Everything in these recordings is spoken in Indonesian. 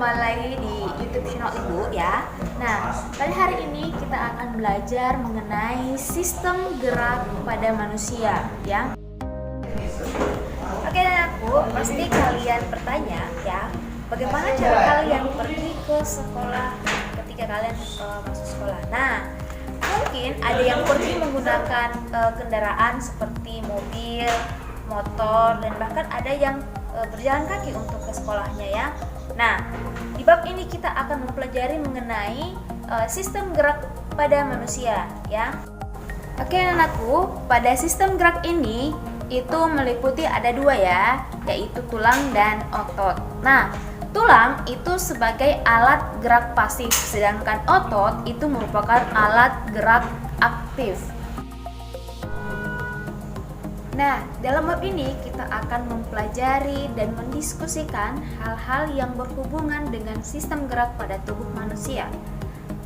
kembali lagi di YouTube channel Ibu ya. Nah, pada hari ini kita akan belajar mengenai sistem gerak pada manusia ya. Oke, dan pasti kalian bertanya ya, bagaimana cara kalian pergi ke sekolah ketika kalian masuk sekolah. Nah, mungkin ada yang pergi menggunakan kendaraan seperti mobil, motor, dan bahkan ada yang berjalan kaki untuk ke sekolahnya ya. Nah, di bab ini kita akan mempelajari mengenai sistem gerak pada manusia ya. Oke anakku, pada sistem gerak ini itu meliputi ada dua ya, yaitu tulang dan otot. Nah, tulang itu sebagai alat gerak pasif, sedangkan otot itu merupakan alat gerak aktif. Nah, dalam bab ini kita akan mempelajari dan mendiskusikan hal-hal yang berhubungan dengan sistem gerak pada tubuh manusia.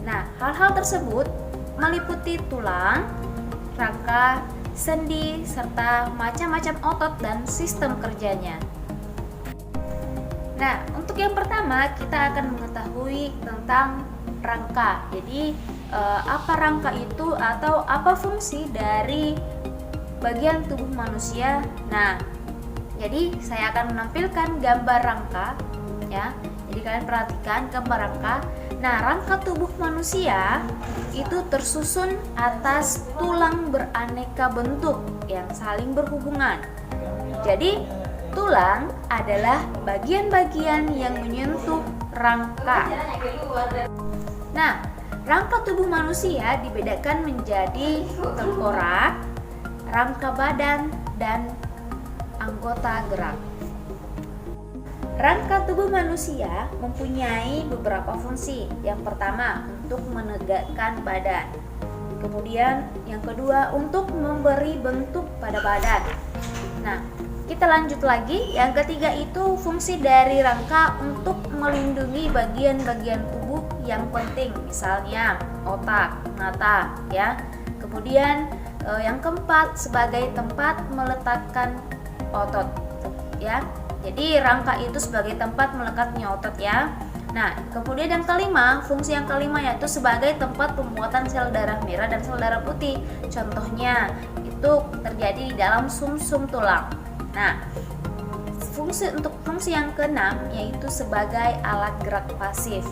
Nah, hal-hal tersebut meliputi tulang, rangka, sendi, serta macam-macam otot dan sistem kerjanya. Nah, untuk yang pertama kita akan mengetahui tentang rangka. Jadi, apa rangka itu atau apa fungsi dari bagian tubuh manusia. Nah, jadi saya akan menampilkan gambar rangka ya. Jadi kalian perhatikan gambar rangka. Nah, rangka tubuh manusia itu tersusun atas tulang beraneka bentuk yang saling berhubungan. Jadi, tulang adalah bagian-bagian yang menyentuh rangka. Nah, rangka tubuh manusia dibedakan menjadi tengkorak, rangka badan, dan anggota gerak. Rangka tubuh manusia mempunyai beberapa fungsi. Yang pertama, untuk menegakkan badan. Kemudian, yang kedua, untuk memberi bentuk pada badan. Nah, kita lanjut lagi. Yang ketiga itu fungsi dari rangka untuk melindungi bagian-bagian tubuh yang penting, misalnya otak, mata, ya. Kemudian yang keempat sebagai tempat meletakkan otot ya. Jadi rangka itu sebagai tempat melekatnya otot ya. Nah, kemudian yang kelima, fungsi yang kelima yaitu sebagai tempat pembuatan sel darah merah dan sel darah putih. Contohnya itu terjadi di dalam sumsum tulang. Nah, fungsi yang keenam yaitu sebagai alat gerak pasif.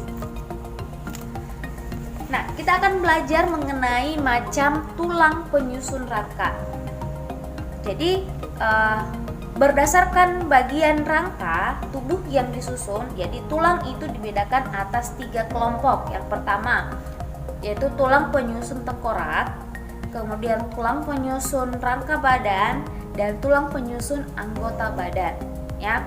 Nah, kita akan belajar mengenai macam tulang penyusun rangka. Jadi, berdasarkan bagian rangka tubuh yang disusun, jadi tulang itu dibedakan atas 3 kelompok. Yang pertama, yaitu tulang penyusun tengkorak, kemudian tulang penyusun rangka badan, dan tulang penyusun anggota badan. Ya.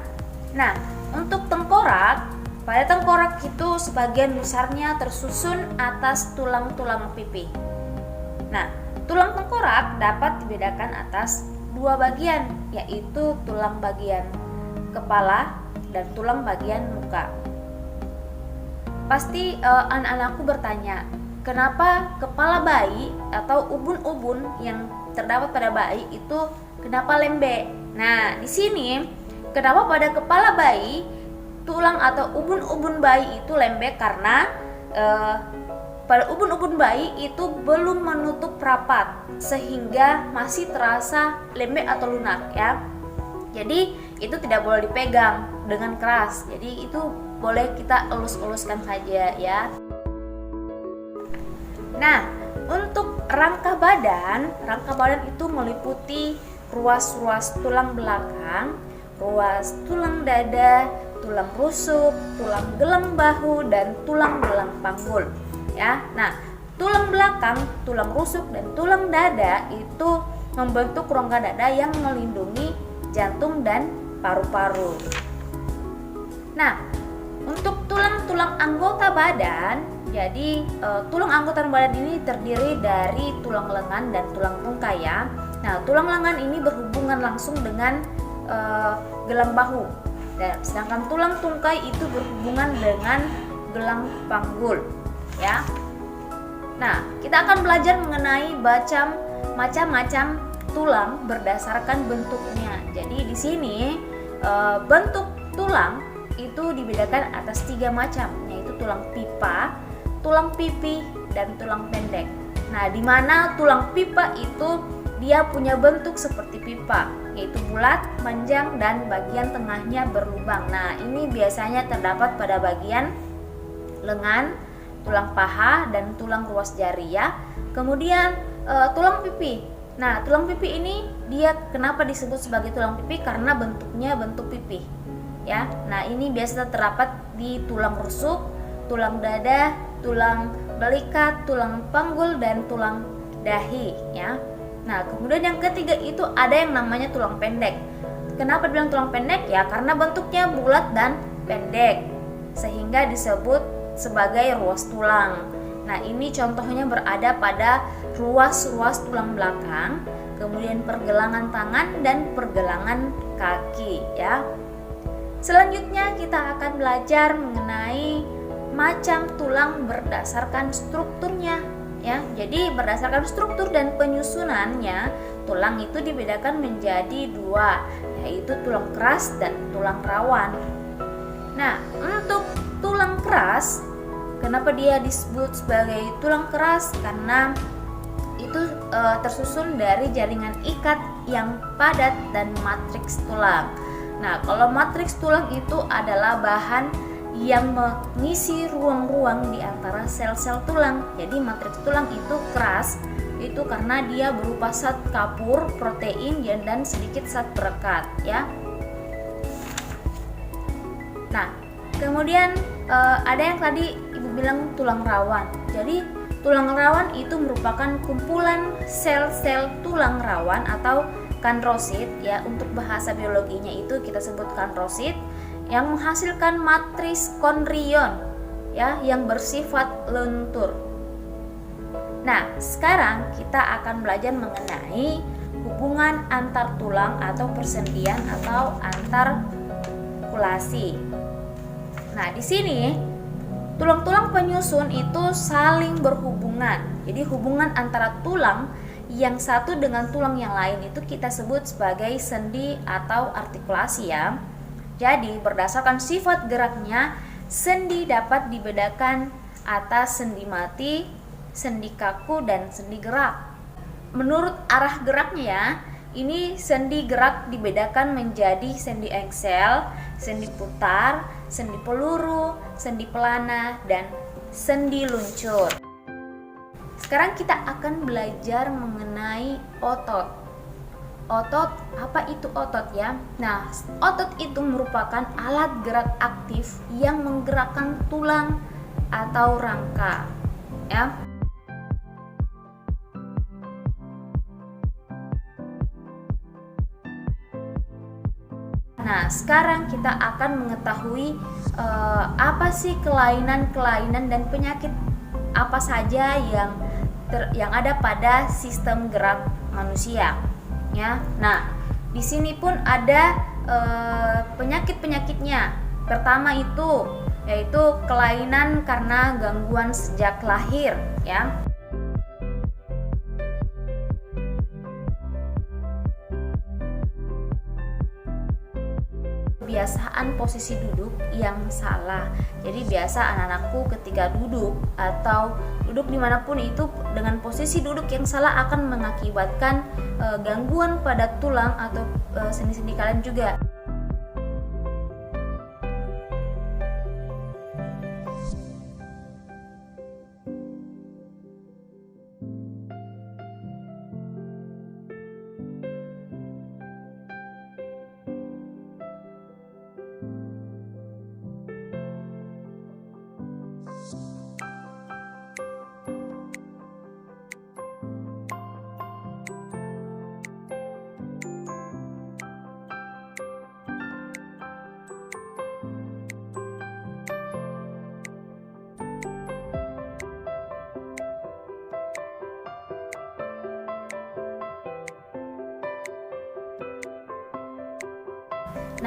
Nah, untuk tengkorak, pada tengkorak itu sebagian besarnya tersusun atas tulang-tulang pipi. Nah, tulang tengkorak dapat dibedakan atas 2 bagian, yaitu tulang bagian kepala dan tulang bagian muka. Pasti anak-anakku bertanya, kenapa kepala bayi atau ubun-ubun yang terdapat pada bayi itu kenapa lembek? Nah, di sini kenapa pada kepala bayi tulang atau ubun-ubun bayi itu lembek karena pada ubun-ubun bayi itu belum menutup rapat sehingga masih terasa lembek atau lunak ya. Jadi itu tidak boleh dipegang dengan keras. Jadi itu boleh kita elus-eluskan saja ya. Nah, untuk rangka badan itu meliputi ruas-ruas tulang belakang, ruas tulang dada, tulang rusuk, tulang gelang bahu, dan tulang gelang panggul ya. Nah, tulang belakang, tulang rusuk, dan tulang dada itu membentuk rongga dada yang melindungi jantung dan paru-paru. Nah, untuk tulang-tulang anggota badan, jadi tulang anggota badan ini terdiri dari tulang lengan dan tulang tungkai ya. Nah, tulang lengan ini berhubungan langsung dengan gelang bahu. Dan sedangkan tulang tungkai itu berhubungan dengan gelang panggul ya. Nah, kita akan belajar mengenai macam-macam tulang berdasarkan bentuknya. Jadi di sini bentuk tulang itu dibedakan dibedakan atas 3 macam, yaitu tulang pipa, tulang pipi, dan tulang pendek. Nah, di mana tulang pipa itu dia punya bentuk seperti pipa, yaitu bulat, panjang, dan bagian tengahnya berlubang. Nah, ini biasanya terdapat pada bagian lengan, tulang paha, dan tulang ruas jari ya. Kemudian tulang pipi. Nah, tulang pipi ini dia kenapa disebut sebagai tulang pipi? Karena bentuknya bentuk pipi ya. Nah, ini biasa terdapat di tulang rusuk, tulang dada, tulang belikat, tulang panggul, dan tulang dahi ya. Nah, kemudian yang ketiga itu ada yang namanya tulang pendek. Kenapa dibilang tulang pendek ya? Karena bentuknya bulat dan pendek sehingga disebut sebagai ruas tulang. Nah, ini contohnya berada pada ruas-ruas tulang belakang, kemudian pergelangan tangan dan pergelangan kaki ya. Selanjutnya kita akan belajar mengenai macam tulang berdasarkan strukturnya ya. Jadi berdasarkan struktur dan penyusunannya, tulang itu dibedakan menjadi 2, yaitu tulang keras dan tulang rawan. Nah, untuk tulang keras, kenapa dia disebut sebagai tulang keras? Karena itu tersusun dari jaringan ikat yang padat dan matriks tulang. Nah, kalau matriks tulang itu adalah bahan yang mengisi ruang-ruang di antara sel-sel tulang. Jadi matriks tulang itu keras, itu karena dia berupa zat kapur, protein, dan sedikit zat perekat ya. Nah, kemudian ada yang tadi Ibu bilang tulang rawan. Jadi tulang rawan itu merupakan kumpulan sel-sel tulang rawan atau kondrosit ya. Untuk bahasa biologinya itu kita sebut kondrosit yang menghasilkan matris kondrion ya, yang bersifat lentur. Nah, sekarang kita akan belajar mengenai hubungan antar tulang atau persendian atau antarkulasi. Nah, di sini tulang-tulang penyusun itu saling berhubungan. Jadi hubungan antara tulang yang satu dengan tulang yang lain itu kita sebut sebagai sendi atau artikulasi ya. Jadi berdasarkan sifat geraknya, sendi dapat dibedakan atas sendi mati, sendi kaku, dan sendi gerak. Menurut arah geraknya ya, ini sendi gerak dibedakan menjadi sendi engsel, sendi putar, sendi peluru, sendi pelana, dan sendi luncur. Sekarang kita akan belajar mengenai otot. Otot, apa itu otot ya? Nah, otot itu merupakan alat gerak aktif yang menggerakkan tulang atau rangka ya. Nah, sekarang kita akan mengetahui apa sih kelainan-kelainan dan penyakit apa saja yang ada pada sistem gerak manusia ya. Nah, di sini pun ada penyakit-penyakitnya. Pertama itu yaitu kelainan karena gangguan sejak lahir ya. Kebiasaan posisi duduk yang salah. Jadi biasa anak-anakku ketika duduk atau duduk dimanapun itu dengan posisi duduk yang salah akan mengakibatkan gangguan pada tulang atau sendi-sendi kalian juga.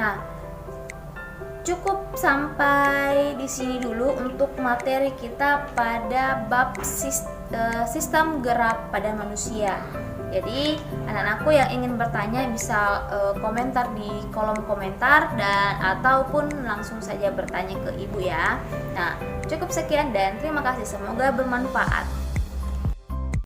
Nah, cukup sampai di sini dulu untuk materi kita pada bab sistem gerak pada manusia. Jadi anak-anakku yang ingin bertanya bisa komentar di kolom komentar dan ataupun langsung saja bertanya ke ibu ya. Nah, cukup sekian dan terima kasih, semoga bermanfaat.